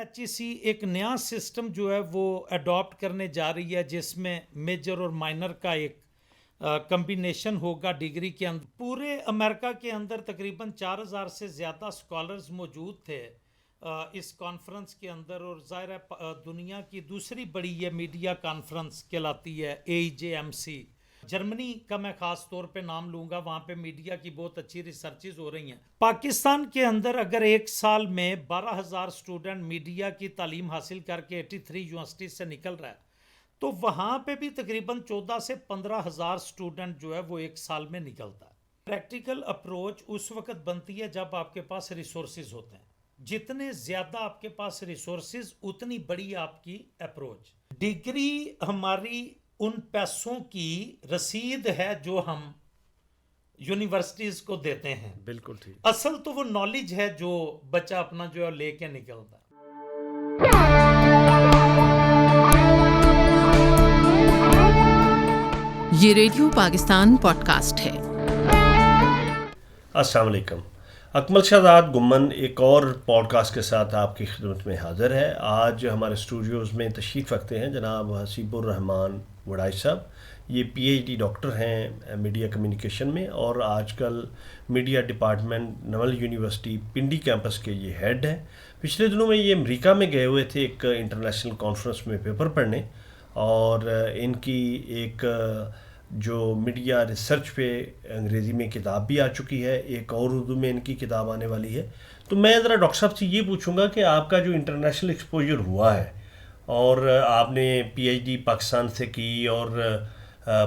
H E سی ایک نیا system جو ہے وہ اڈاپٹ کرنے جا رہی ہے جس میں میجر اور مائنر کا ایک کمبینیشن ہوگا ڈگری کے اندر. پورے امریکہ کے اندر تقریباً 4000 سے زیادہ اسکالرز موجود تھے اس کانفرنس کے اندر, اور ظاہر ہے دنیا کی دوسری بڑی یہ میڈیا کانفرنس کہلاتی ہے AJMC. جرمنی کا میں خاص طور پہ نام لوں گا, وہاں پہ میڈیا کی بہت اچھی ریسرچز ہو رہی ہیں. پاکستان کے اندر اگر ایک سال میں 12,000 اسٹوڈنٹ میڈیا کی تعلیم حاصل کر کے 83 یونیورسٹی سے نکل رہا ہے, تو وہاں پہ بھی تقریباً 14 سے 15,000 اسٹوڈنٹ جو ہے وہ ایک سال میں نکلتا ہے. پریکٹیکل اپروچ اس وقت بنتی ہے جب آپ کے پاس ریسورسز ہوتے ہیں. جتنے زیادہ آپ کے پاس ریسورسز اتنی بڑی آپ کی اپروچ. ڈگری ہماری ان پیسوں کی رسید ہے جو ہم یونیورسٹیز کو دیتے ہیں. بالکل ٹھیک. اصل تو وہ نالج ہے جو بچہ اپنا جو ہے لے کے نکلتا ہے. یہ ریڈیو پاکستان پوڈ کاسٹ ہے. السلام علیکم. اکمل شہزاد گمن ایک اور پوڈ کاسٹ کے ساتھ آپ کی خدمت میں حاضر ہے. آج ہمارے اسٹوڈیوز میں تشریف رکھتے ہیں جناب حسیب الرحمان وڑائی صاحب. یہ PhD ڈاکٹر ہیں میڈیا کمیونیکیشن میں, اور آج کل میڈیا ڈپارٹمنٹ نول یونیورسٹی پنڈی کیمپس کے یہ ہیڈ ہیں. پچھلے دنوں میں یہ امریکہ میں گئے ہوئے تھے ایک انٹرنیشنل کانفرنس میں پیپر پڑھنے, اور ان کی ایک جو میڈیا ریسرچ پہ انگریزی میں کتاب بھی آ چکی ہے, ایک اور اردو میں ان کی کتاب آنے والی ہے. تو میں ذرا ڈاکٹر صاحب سے یہ پوچھوں گا کہ آپ کا جو انٹرنیشنل ایکسپوجر ہوا ہے, اور آپ نے PhD پاکستان سے کی, اور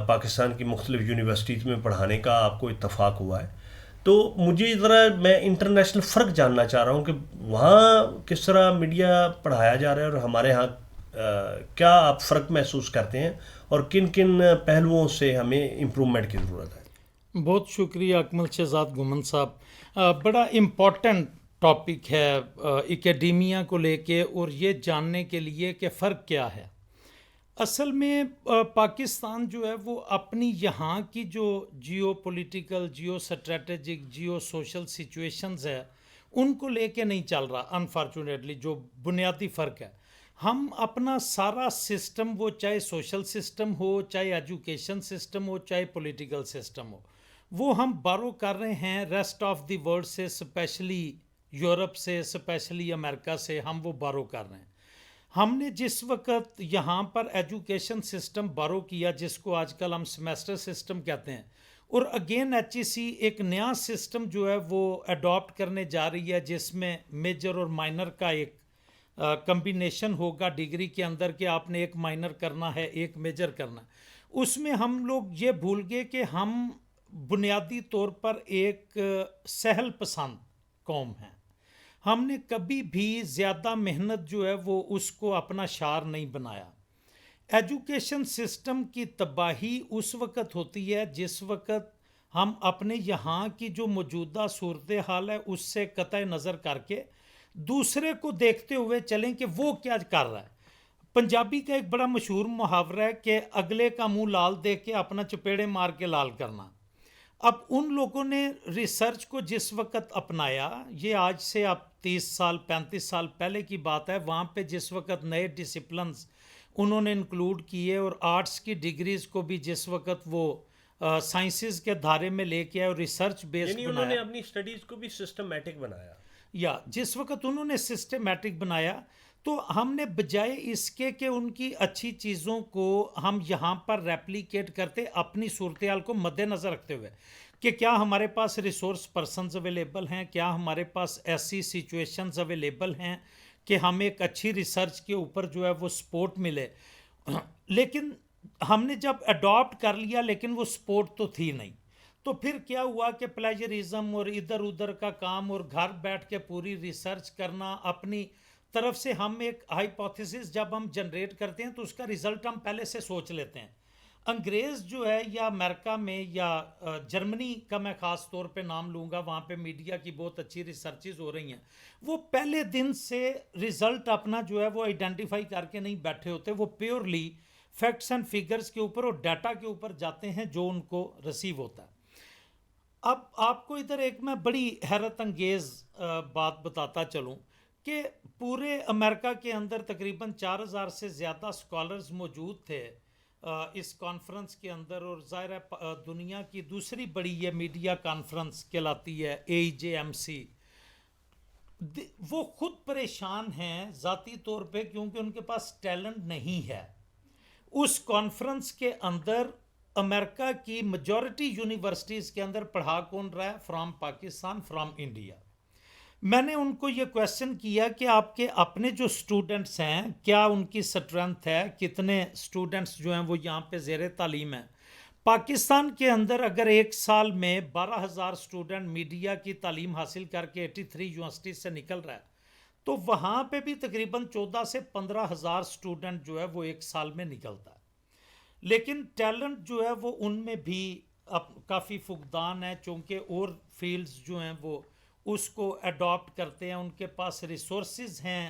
پاکستان کی مختلف یونیورسٹیز میں پڑھانے کا آپ کو اتفاق ہوا ہے, تو مجھے ذرا میں انٹرنیشنل فرق جاننا چاہ رہا ہوں کہ وہاں کس طرح میڈیا پڑھایا جا رہا ہے اور ہمارے ہاں کیا آپ فرق محسوس کرتے ہیں, اور کن کن پہلوؤں سے ہمیں امپرومنٹ کی ضرورت ہے. بہت شکریہ اکمل شہزاد گمن صاحب. بڑا امپورٹنٹ ٹاپک ہے اکیڈیمیا کو لے کے, اور یہ جاننے کے لیے کہ فرق کیا ہے. اصل میں پاکستان جو ہے وہ اپنی یہاں کی جو geopolitical, geostrategic, geosocial situations ہے ان کو لے کے نہیں چل رہا انفارچونیٹلی. جو بنیادی فرق ہے, ہم اپنا سارا سسٹم, وہ چاہے سوشل سسٹم ہو, چاہے ایجوکیشن سسٹم ہو, چاہے پولیٹیکل سسٹم ہو, وہ ہم بارو کر رہے ہیں ریسٹ آف دی ورلڈ سے, اسپیشلی یورپ سے, اسپیشلی امریکہ سے ہم وہ بارو کر رہے ہیں. ہم نے جس وقت یہاں پر ایجوکیشن سسٹم بارو کیا, جس کو آج کل ہم سیمیسٹر سسٹم کہتے ہیں, اور اگین ایچ ای سی ایک نیا سسٹم جو ہے وہ اڈاپٹ کرنے جا رہی ہے جس میں میجر اور مائنر کا ایک کمبینیشن ہوگا ڈگری کے اندر, کہ آپ نے ایک مائنر کرنا ہے, ایک میجر کرنا ہے. اس میں ہم لوگ یہ بھول گئے کہ ہم بنیادی طور پر ایک سہل پسند قوم ہیں. ہم نے کبھی بھی زیادہ محنت جو ہے وہ اس کو اپنا شعار نہیں بنایا. ایجوکیشن سسٹم کی تباہی اس وقت ہوتی ہے جس وقت ہم اپنے یہاں کی جو موجودہ صورتحال ہے اس سے قطع نظر کر کے دوسرے کو دیکھتے ہوئے چلیں کہ وہ کیا کر رہا ہے. پنجابی کا ایک بڑا مشہور محاورہ ہے کہ اگلے کا منہ لال دیکھ کے اپنا چپیڑے مار کے لال کرنا. اب ان لوگوں نے ریسرچ کو جس وقت اپنایا, یہ آج سے اب 30 سال 35 سال پہلے کی بات ہے, وہاں پہ جس وقت نئے ڈسپلنز انہوں نے انکلوڈ کیے, اور آرٹس کی ڈگریز کو بھی جس وقت وہ سائنسز کے دھارے میں لے کے آئے اور ریسرچ بیسڈ بنایا, انہوں نے اپنی اسٹڈیز کو بھی سسٹمیٹک بنایا, یا جس وقت انہوں نے سسٹمیٹک بنایا, تو ہم نے بجائے اس کے کہ ان کی اچھی چیزوں کو ہم یہاں پر ریپلیکیٹ کرتے, اپنی صورتحال کو مد نظر رکھتے ہوئے کہ کیا ہمارے پاس ریسورس پرسنز اویلیبل ہیں, کیا ہمارے پاس ایسی سچویشنز اویلیبل ہیں کہ ہم ایک اچھی ریسرچ کے اوپر جو ہے وہ سپورٹ ملے. لیکن ہم نے جب اڈاپٹ کر لیا لیکن وہ سپورٹ تو تھی نہیں, تو پھر کیا ہوا کہ پلیجرزم اور ادھر ادھر کا کام, اور گھر بیٹھ کے پوری ریسرچ کرنا, اپنی طرف سے ہم ایک ہائپوتھیسس جب ہم جنریٹ کرتے ہیں تو اس کا ریزلٹ ہم پہلے سے سوچ لیتے ہیں. انگریز جو ہے, یا امریکہ میں, یا جرمنی کا میں خاص طور پہ نام لوں گا, وہاں پہ میڈیا کی بہت اچھی ریسرچز ہو رہی ہیں, وہ پہلے دن سے ریزلٹ اپنا جو ہے وہ آئیڈینٹیفائی کر کے نہیں بیٹھے ہوتے, وہ پیورلی فیکٹس اینڈ فگرز کے اوپر اور ڈیٹا کے اوپر جاتے ہیں جو ان کو ریسیو ہوتا ہے. اب آپ کو ادھر ایک میں بڑی حیرت انگیز بات بتاتا چلوں کہ پورے امریکہ کے اندر تقریباً 4000 سے زیادہ اسکالرز موجود تھے اس کانفرنس کے اندر، اور ظاہر ہے دنیا کی دوسری بڑی یہ میڈیا کانفرنس کہلاتی ہے AJMC. وہ خود پریشان ہیں ذاتی طور پہ کیونکہ ان کے پاس ٹیلنٹ نہیں ہے. اس کانفرنس کے اندر امریکہ کی میجورٹی یونیورسٹیز کے اندر پڑھا کون رہا ہے؟ From Pakistan, from India. میں نے ان کو یہ کویسچن کیا کہ آپ کے اپنے جو اسٹوڈنٹس ہیں کیا ان کی اسٹرینتھ ہے، کتنے اسٹوڈنٹس جو ہیں وہ یہاں پہ زیر تعلیم ہیں. پاکستان کے اندر اگر ایک سال میں 12,000 اسٹوڈنٹ میڈیا کی تعلیم حاصل کر کے 83 یونیورسٹیز سے نکل رہا ہے تو وہاں پہ بھی تقریباً 14 سے 15,000 اسٹوڈنٹ جو ہے وہ ایک سال میں نکلتا ہے. لیکن ٹیلنٹ جو ہے وہ ان میں بھی کافی فقدان ہے، چونکہ اور فیلڈز جو ہیں وہ اس کو اڈاپٹ کرتے ہیں، ان کے پاس ریسورسز ہیں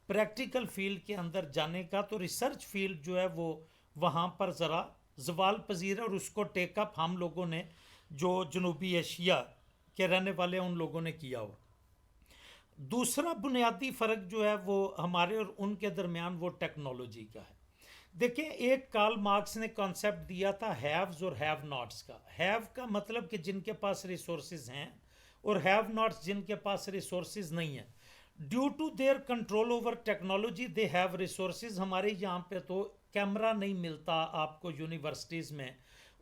پریکٹیکل فیلڈ کے اندر جانے کا. تو ریسرچ فیلڈ جو ہے وہ وہاں پر ذرا زوال پذیر ہے، اور اس کو ٹیک اپ ہم لوگوں نے جو جنوبی ایشیا کے رہنے والے ہیں ان لوگوں نے کیا ہوا. دوسرا بنیادی فرق جو ہے وہ ہمارے اور ان کے درمیان وہ ٹیکنالوجی کا ہے. دیکھیں، ایک کارل مارکس نے کانسیپٹ دیا تھا ہیوز اور ہیو ناٹس کا. ہیو کا مطلب کہ جن کے پاس ریسورسز ہیں، اور ہیو ناٹس جن کے پاس ریسورسز نہیں ہیں. Due to their control over technology they have resources. ہمارے یہاں پہ تو کیمرہ نہیں ملتا آپ کو یونیورسٹیز میں،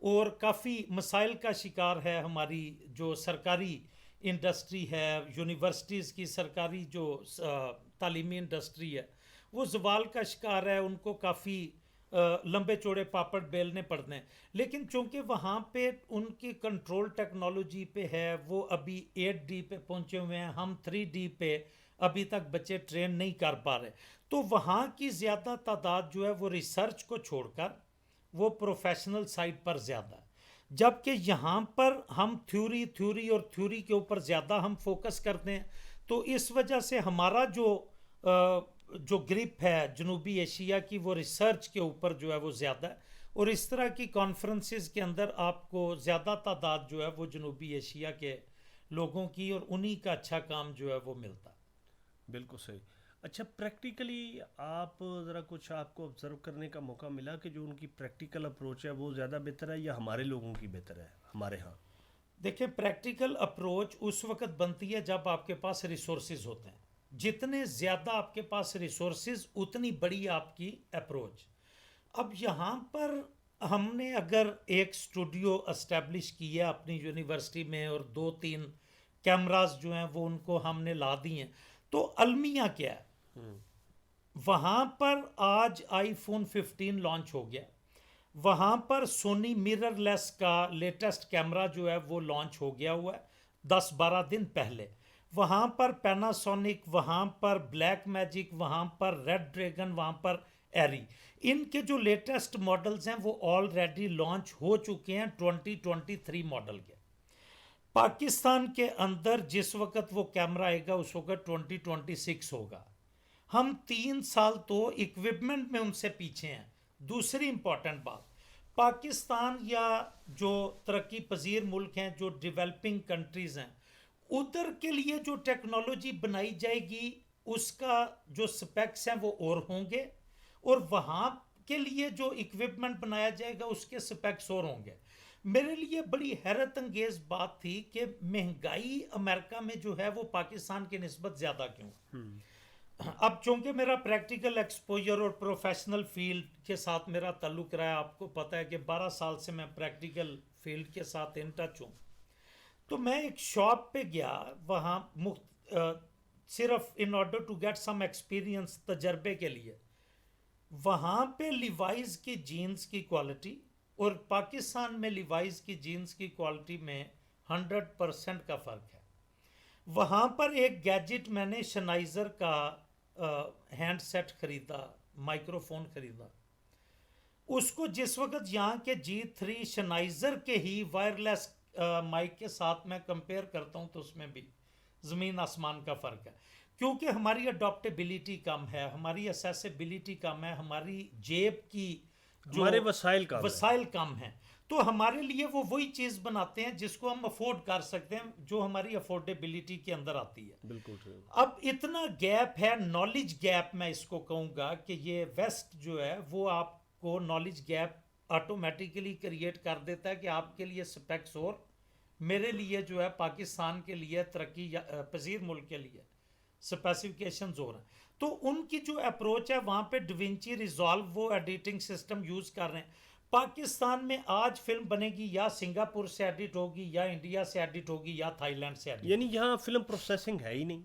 اور کافی مسائل کا شکار ہے ہماری جو سرکاری انڈسٹری ہے، یونیورسٹیز کی سرکاری جو تعلیمی انڈسٹری ہے وہ زوال کا شکار ہے. ان کو کافی لمبے چوڑے پاپڑ بیلنے پڑتے ہیں. لیکن چونکہ وہاں پہ ان کی کنٹرول ٹیکنالوجی پہ ہے، وہ ابھی 8D پہ پہنچے ہوئے ہیں، ہم 3D پہ ابھی تک بچے ٹرین نہیں کر پا رہے. تو وہاں کی زیادہ تعداد جو ہے وہ ریسرچ کو چھوڑ کر وہ پروفیشنل سائڈ پر زیادہ ہے، جبکہ یہاں پر ہم تھیوری اور تھیوری کے اوپر زیادہ ہم فوکس کرتے ہیں. تو اس وجہ سے ہمارا جو گریپ ہے جنوبی ایشیا کی وہ ریسرچ کے اوپر جو ہے وہ زیادہ ہے. اور اس طرح کی کانفرنسز کے اندر آپ کو زیادہ تعداد جو ہے وہ جنوبی ایشیا کے لوگوں کی، اور انہی کا اچھا کام جو ہے وہ ملتا ہے. بالکل صحیح. اچھا، پریکٹیکلی آپ ذرا کچھ آپ کو آبزرو کرنے کا موقع ملا کہ جو ان کی پریکٹیکل اپروچ ہے وہ زیادہ بہتر ہے یا ہمارے لوگوں کی بہتر ہے ہمارے ہاں؟ دیکھیں، پریکٹیکل اپروچ اس وقت بنتی ہے جب آپ کے پاس ریسورسز ہوتے ہیں. جتنے زیادہ آپ کے پاس ریسورسز اتنی بڑی آپ کی اپروچ. اب یہاں پر ہم نے اگر ایک اسٹوڈیو اسٹیبلش کیا اپنی یونیورسٹی میں، اور 2-3 کیمراز جو ہیں وہ ان کو ہم نے لا دی ہیں، تو المیہ کیا ہے؟ وہاں پر آج iPhone 15 لانچ ہو گیا، وہاں پر سونی میرر لیس کا لیٹسٹ کیمرہ جو ہے وہ لانچ ہو گیا ہوا ہے 10-12 دن پہلے. وہاں پر پیناسونک، وہاں پر بلیک میجک، وہاں پر ریڈ ڈریگن، وہاں پر ایری. ان کے جو لیٹسٹ ماڈلز ہیں وہ آلریڈی لانچ ہو چکے ہیں 2023 ماڈل کے. پاکستان کے اندر جس وقت وہ کیمرہ آئے گا اس وقت 2026 ہوگا. ہم 3 سال تو اکوپمنٹ میں ان سے پیچھے ہیں. دوسری امپورٹنٹ بات، پاکستان یا جو ترقی پذیر ملک ہیں، جو ڈیولپنگ کنٹریز ہیں، ادھر کے لیے جو ٹیکنالوجی بنائی جائے گی اس کا جو سپیکس ہیں وہ اور ہوں گے، اور وہاں کے لیے جو اکوپمنٹ بنایا جائے گا اس کے سپیکس اور ہوں گے. میرے لیے بڑی حیرت انگیز بات تھی کہ مہنگائی امریکہ میں جو ہے وہ پاکستان کی نسبت زیادہ کیوں. اب چونکہ میرا پریکٹیکل ایکسپوجر اور پروفیشنل فیلڈ کے ساتھ میرا تعلق رہا ہے، آپ کو پتہ ہے کہ 12 سال سے میں پریکٹیکل فیلڈ کے ساتھ ان ٹچ ہوں. تو میں ایک شاپ پہ گیا، وہاں صرف in order to get some experience, تجربے کے لیے. وہاں پہ لیوائز کی جینز کی کوالٹی اور پاکستان میں لیوائز کی جینز کی کوالٹی میں 100% کا فرق ہے. وہاں پر ایک گیجٹ میں نے شنائزر کا ہینڈ سیٹ خریدا، مائکرو فون خریدا. اس کو جس وقت یہاں کے G3 شنائزر کے ہی وائرلیس مائک کے ساتھ میں کمپیئر کرتا ہوں تو اس میں بھی زمین آسمان کا فرق ہے. کیونکہ ہماری اڈاپٹیبلٹی کم ہے، ہماری اسیسیبلٹی کم ہے، ہماری جیب کی جو ہمارے وسائل کم ہیں. تو تو ہمارے لیے وہ وہی چیز بناتے ہیں جس کو ہم افورڈ کر سکتے ہیں، جو ہماری افورڈیبلٹی کے اندر آتی ہے. بالکل. اب اتنا گیپ ہے، نالج گیپ میں اس کو کہوں گا کہ یہ ویسٹ جو ہے وہ آپ کو نالج گیپ آٹومیٹیکلی کریٹ کر دیتا ہے کہ آپ کے لیے سپیکس اور میرے لیے جو ہے پاکستان کے لیے ترقی پذیر ملک کے لیے اسپیسیفکیشنز ہو رہے ہیں. تو ان کی جو اپروچ ہے وہاں پہ ڈوینچی ریزالو وہ ایڈیٹنگ سسٹم یوز کر رہے ہیں. پاکستان میں آج فلم بنے گی یا سنگاپور سے ایڈٹ ہوگی یا انڈیا سے ایڈٹ ہوگی یا تھائی لینڈ سے ایڈٹ. یعنی یہاں فلم پروسیسنگ ہے ہی نہیں.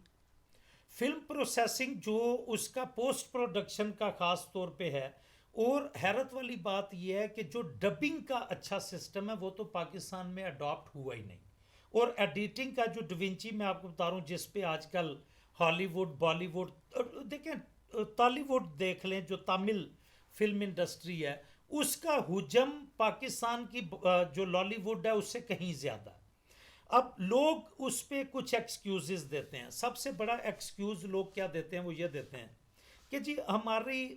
فلم پروسیسنگ جو اس کا پوسٹ پروڈکشن کا خاص طور پہ ہے. اور حیرت والی بات یہ ہے کہ جو ڈبنگ کا اچھا سسٹم ہے وہ تو پاکستان میں اڈاپٹ ہوا ہی نہیں. اور ایڈیٹنگ کا جو ڈوینچی میں آپ کو بتا رہا ہوں جس پہ آج کل ہالی ووڈ بالی ووڈ دیکھیں ٹالی ووڈ دیکھ لیں جو تامل فلم انڈسٹری ہے اس کا حجم پاکستان کی جو لالی ووڈ ہے اس سے کہیں زیادہ. اب لوگ اس پہ کچھ ایکسکیوزز دیتے ہیں. سب سے بڑا ایکسکیوز لوگ کیا دیتے ہیں وہ یہ دیتے ہیں کہ جی ہماری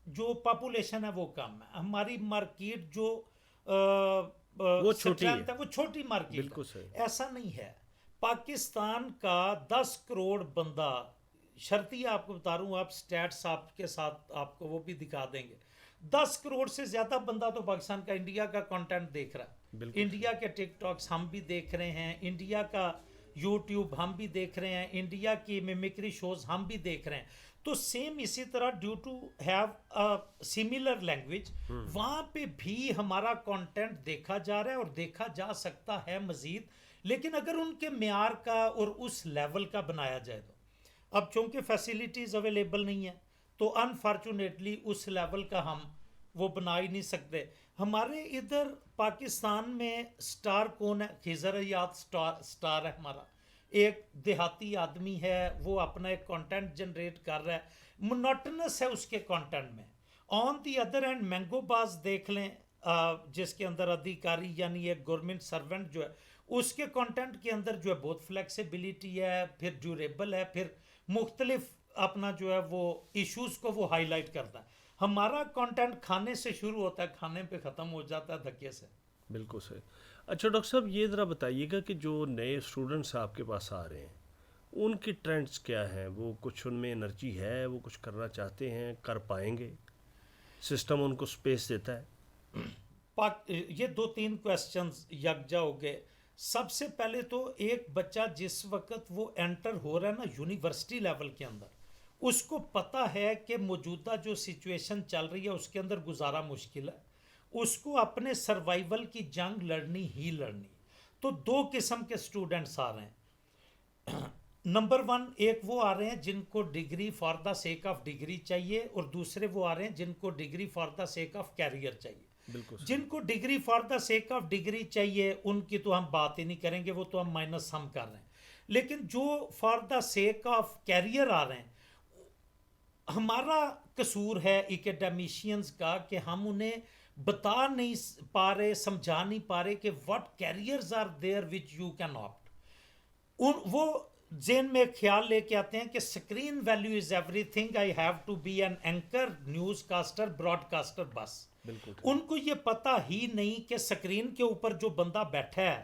جو پاپولیشن ہے وہ کم ہے، ہماری مارکیٹ جو وہ چھوٹی ہے، وہ چھوٹی مارکیٹ. بالکل صحیح. ایسا نہیں ہے. پاکستان کا 10 کروڑ بندہ، شرطی آپ کو بتا رہا ہوں، آپ سٹیٹس آپ کے ساتھ آپ کو وہ بھی دکھا دیں گے، 10 کروڑ سے زیادہ بندہ تو پاکستان کا انڈیا کا کنٹینٹ دیکھ رہا ہے. انڈیا کے ٹک ٹاکس ہم بھی دیکھ رہے ہیں، انڈیا کا یوٹیوب ہم بھی دیکھ رہے ہیں، انڈیا کی میمکری شوز ہم بھی دیکھ رہے ہیں. تو سیم اسی طرح due to have similar language وہاں پہ بھی ہمارا کنٹینٹ دیکھا جا رہا ہے اور دیکھا جا سکتا ہے مزید، لیکن اگر ان کے معیار کا اور اس لیول کا بنایا جائے تو. اب چونکہ فیسیلیٹیز اویلیبل نہیں ہیں تو انفارچونیٹلی اس لیول کا ہم وہ بنا ہی نہیں سکتے. ہمارے ادھر پاکستان میں سٹار کون ہے؟ خضر ایاد سٹار ہے ہمارا. ایک دیہاتی آدمی ہے، وہ اپنا ایک کانٹینٹ جنریٹ کر رہا ہے، مونوٹنس ہے اس کے کانٹینٹ میں. آن دی ادر اینڈ مینگو باز دیکھ لیں جس کے اندر ادھیکاری یعنی ایک گورنمنٹ سرونٹ جو ہے اس کے کانٹینٹ کے اندر جو ہے بہت فلیکسیبلٹی ہے، پھر ڈیوریبل ہے، پھر مختلف اپنا جو ہے وہ ایشوز کو وہ ہائی لائٹ کرتا ہے. ہمارا کانٹینٹ کھانے سے شروع ہوتا ہے، کھانے پہ ختم ہو جاتا ہے دھکے سے. بالکل صحیح. اچھا ڈاکٹر صاحب یہ ذرا بتائیے گا کہ جو نئے اسٹوڈنٹس آپ کے پاس آ رہے ہیں ان کی ٹرینڈز کیا ہیں؟ وہ کچھ ان میں انرجی ہے، وہ کچھ کرنا چاہتے ہیں، کر پائیں گے؟ سسٹم ان کو سپیس دیتا ہے؟ یہ 2-3 کویسچنز یکجا ہو گئے. سب سے پہلے تو ایک بچہ جس وقت وہ انٹر ہو رہا ہے نا یونیورسٹی لیول کے اندر، اس کو پتہ ہے کہ موجودہ جو سچویشن چل رہی ہے اس کے اندر گزارا مشکل ہے، اس کو اپنے سروائیول کی جنگ لڑنی ہی لڑنی. تو 2 قسم کے سٹوڈنٹس آ رہے ہیں. نمبر 1 ایک وہ آ رہے ہیں جن کو degree for the sake of degree چاہیے، اور دوسرے وہ آ رہے ہیں جن کو degree for the sake of career چاہیے. جن کو degree for the sake of degree چاہیے ان کی تو ہم بات ہی نہیں کریں گے، وہ تو ہم مائنس ہم کر رہے ہیں. لیکن جو for the sake of career آ رہے ہیں، ہمارا قصور ہے ایکیڈیمیشینز کا کہ ہم انہیں بتا نہیں پا رہے، سمجھا نہیں پا رہے کہ what carriers are there which you can opt. وہ ذہن میں خیال لے کے آتے ہیں کہ screen value is every thing, I have to be N anchor, news caster, Broad caster, بس. ان کو یہ پتہ ہی نہیں کہ سکرین کے اوپر جو بندہ بیٹھا ہے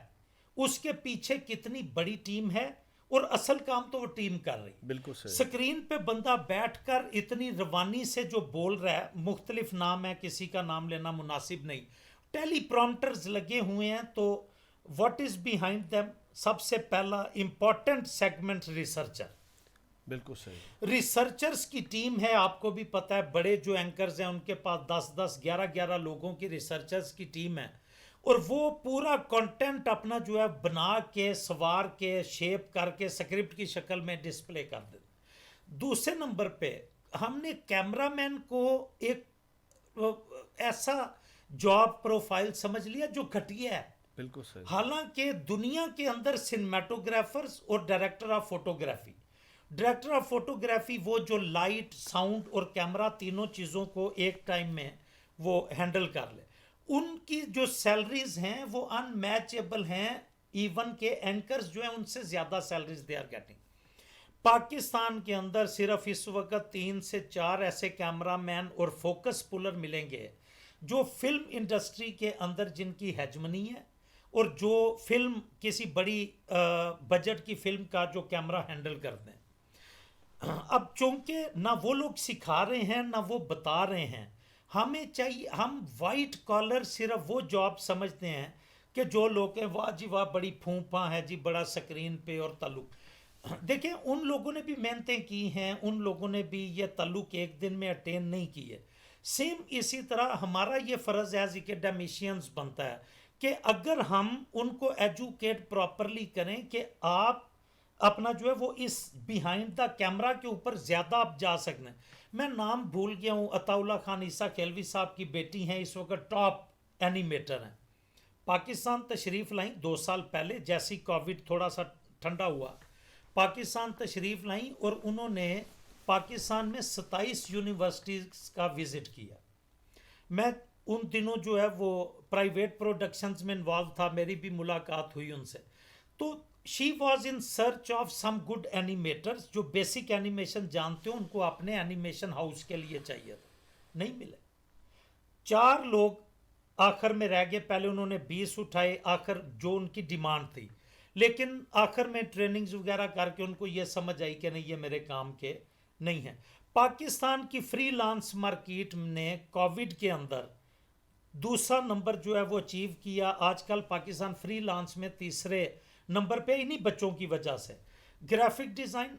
اس کے پیچھے کتنی بڑی ٹیم ہے اور اصل کام تو وہ ٹیم کر رہی. بالکل صحیح. سکرین پہ بندہ بیٹھ کر اتنی روانی سے جو بول رہا ہے، مختلف نام ہے، کسی کا نام لینا مناسب نہیں، ٹیلی پرامپٹرز لگے ہوئے ہیں. تو واٹ از بیہائنڈ دیم؟ سب سے پہلا امپورٹنٹ سیگمنٹ ریسرچر. بالکل صحیح. ریسرچرز کی ٹیم ہے، آپ کو بھی پتہ ہے بڑے جو اینکرز ہیں ان کے پاس 10-10 11-11 لوگوں کی ریسرچرز کی ٹیم ہے، اور وہ پورا کنٹینٹ اپنا جو ہے بنا کے سوار کے شیپ کر کے سکرپٹ کی شکل میں ڈسپلے کر دیتے. دوسرے نمبر پہ ہم نے کیمرہ مین کو ایک ایسا جاب پروفائل سمجھ لیا جو گھٹیا ہے. بالکل صحیح. حالانکہ دنیا کے اندر سنیمیٹوگرافرز اور ڈائریکٹر آف فوٹوگرافی وہ جو لائٹ، ساؤنڈ اور کیمرہ تینوں چیزوں کو ایک ٹائم میں وہ ہینڈل کر لے، ان کی جو سیلریز ہیں وہ ان میچیبل ہیں. ایون کے اینکرز جو ہیں ان سے زیادہ salaries they are getting. Pakistan کے اندر صرف اس وقت 3 سے 4 ایسے کیمرہ مین اور فوکس پولر ملیں گے جو فلم انڈسٹری کے اندر جن کی ہیجمنی ہے اور جو فلم کسی بڑی بجٹ کی فلم کا جو کیمرہ ہینڈل کرتے ہیں. اب چونکہ نہ وہ لوگ سکھا رہے ہیں نہ وہ بتا رہے ہیں, ہمیں چاہیے, ہم وائٹ کالر صرف وہ جاب سمجھتے ہیں کہ جو لوگ ہیں واہ جی واہ بڑی پھونپا ہے جی, بڑا سکرین پہ اور تعلق. دیکھیں ان لوگوں نے بھی محنتیں کی ہیں, ان لوگوں نے بھی یہ تعلق ایک دن میں اٹین نہیں کی ہے. سیم اسی طرح ہمارا یہ فرض ایز اکیڈیمیشینز بنتا ہے کہ اگر ہم ان کو ایجوکیٹ پراپرلی کریں کہ آپ اپنا جو ہے وہ اس بیہائنڈ دا کیمرہ کے اوپر زیادہ آپ جا سکتے ہیں. میں نام بھول گیا ہوں, عطا اللہ خان عیسیٰ کھیلوی صاحب کی بیٹی ہیں, اس وقت ٹاپ اینیمیٹر ہیں, پاکستان تشریف لائیں 2 سال پہلے, جیسی کووڈ تھوڑا سا ٹھنڈا ہوا پاکستان تشریف لائیں اور انہوں نے پاکستان میں 27 یونیورسٹیز کا وزٹ کیا. میں ان دنوں جو ہے وہ پرائیویٹ پروڈکشنز میں انوالو تھا, میری بھی ملاقات ہوئی ان سے. تو she was in search of some good animators جو بیسک اینیمیشن جانتے ہو, ان کو اپنے اینیمیشن ہاؤس کے لیے چاہیے تھا, نہیں ملے. 4 لوگ آخر میں رہ گئے, پہلے انہوں نے 20 اٹھائے آخر جو ان کی ڈیمانڈ تھی, لیکن آخر میں ٹریننگز وغیرہ کر کے ان کو یہ سمجھ آئی کہ نہیں یہ میرے کام کے نہیں ہیں. پاکستان کی فری لانس مارکیٹ نے کووڈ کے اندر دوسرا نمبر جو ہے وہ اچیو کیا. آج کل پاکستان فری لانس میں تیسرے نمبر پہ انہی بچوں کی وجہ سے. Graphic design,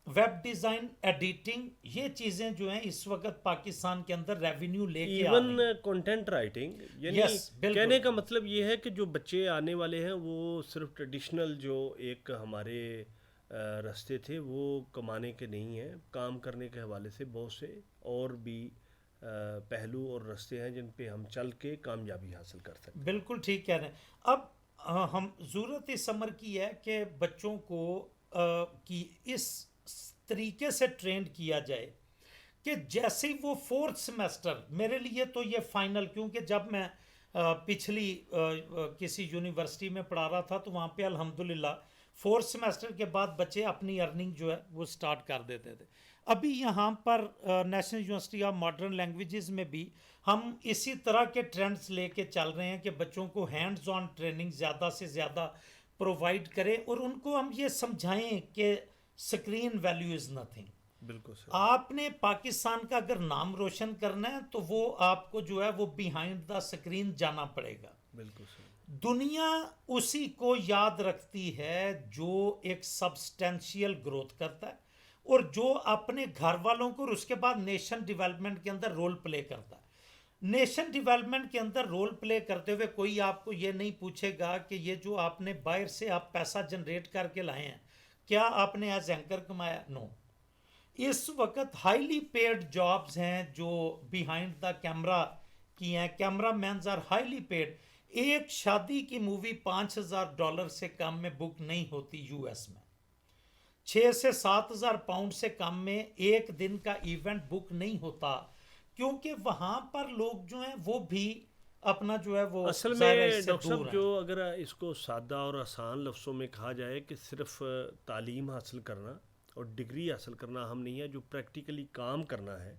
web design, editing, یہ چیزیں جو ہیں اس وقت پاکستان کے اندر ریونیو لے کے ایون کنٹینٹ رائٹنگ, یعنی کہنے کا مطلب یہ ہے کہ جو بچے آنے والے ہیں وہ صرف ٹریڈیشنل جو ایک ہمارے راستے تھے وہ کمانے کے نہیں ہیں, کام کرنے کے حوالے سے بہت سے اور بھی پہلو اور راستے ہیں جن پہ ہم چل کے کامیابی حاصل کر سکتے ہیں. بالکل ٹھیک کہہ رہے ہیں. اب ہم ضرورت اس عمر کی ہے کہ بچوں کو کی اس طریقے سے ٹرینڈ کیا جائے کہ جیسے وہ 4th سیمسٹر, میرے لیے تو یہ فائنل, کیونکہ جب میں پچھلی کسی یونیورسٹی میں پڑھا رہا تھا تو وہاں پہ الحمدللہ 4th سیمسٹر کے بعد بچے اپنی ارننگ جو ہے وہ سٹارٹ کر دیتے تھے. ابھی یہاں پر National University of Modern Languages میں بھی ہم اسی طرح کے ٹرینڈز لے کے چل رہے ہیں کہ بچوں کو ہینڈز آن ٹریننگ زیادہ سے زیادہ پرووائڈ کریں اور ان کو ہم یہ سمجھائیں کہ اسکرین ویلیو از نتھنگ. بالکل سر. آپ نے پاکستان کا اگر نام روشن کرنا ہے تو وہ آپ کو جو ہے وہ بیہائنڈ دا اسکرین جانا پڑے گا. بالکل سر. دنیا اسی کو یاد رکھتی ہے جو ایک سبسٹینشیل گروتھ کرتا ہے اور جو اپنے گھر والوں کو اور اس کے بعد نیشن ڈیولپمنٹ کے اندر رول پلے کرتا ہے. نیشن ڈیولپمنٹ کے اندر رول پلے کرتے ہوئے کوئی آپ کو یہ نہیں پوچھے گا کہ یہ جو آپ نے باہر سے آپ پیسہ جنریٹ کر کے لائے ہیں کیا آپ نے ایز اینکر کمایا. نو. اس وقت ہائیلی پیڈ جابز ہیں جو بیہائنڈ دا کیمرہ کی ہیں. Cameramen are highly paid. ایک شادی کی مووی $5,000 سے کم میں بک نہیں ہوتی یو ایس میں. 6 سے 7,000 پاؤنڈ سے کم میں ایک دن کا ایونٹ بک نہیں ہوتا, کیونکہ وہاں پر لوگ جو ہیں وہ بھی اپنا جو ہے وہ اصل میں ڈاکٹر صاحب جو اگر اس کو سادہ اور آسان لفظوں میں کہا جائے کہ صرف تعلیم حاصل کرنا اور ڈگری حاصل کرنا ہم نہیں ہے, جو پریکٹیکلی کام کرنا ہے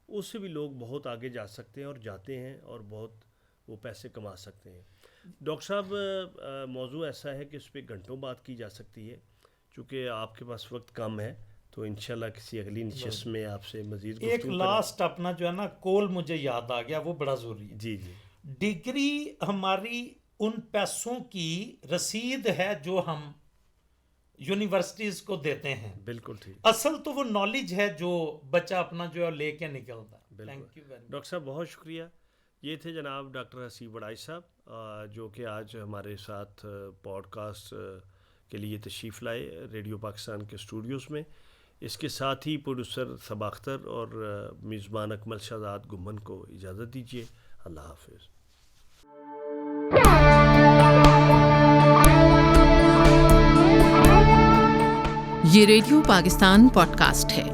اس سے بھی لوگ بہت آگے جا سکتے ہیں اور جاتے ہیں اور بہت وہ پیسے کما سکتے ہیں. ڈاکٹر صاحب موضوع ایسا ہے کہ اس پہ گھنٹوں بات کی جا سکتی ہے, چونکہ آپ کے پاس وقت کم ہے تو انشاءاللہ کسی اگلی نشست میں آپ سے مزید گفتگو ایک لاسٹ اپنا جو ہے نا کول مجھے یاد آ گیا, وہ بڑا ضروری ہے. جی جی. ڈگری ہماری ان پیسوں کی رسید ہے جو ہم یونیورسٹیز کو دیتے ہیں. بالکل ٹھیک. اصل تو وہ نالج ہے جو بچہ اپنا جو ہے لے کے نکلتا ہے. Thank you very much. Doctor صاحب بہت شکریہ. یہ تھے جناب ڈاکٹر حسیب وڑائی صاحب جو کہ آج ہمارے ساتھ پوڈ کاسٹ کے لیے تشریف لائے ریڈیو پاکستان کے اسٹوڈیوز میں. اس کے ساتھ ہی پروڈیوسر صبا اختر اور میزبان اکمل شہزاد گمن کو اجازت دیجیے. اللہ حافظ. یہ ریڈیو پاکستان پوڈ کاسٹ ہے.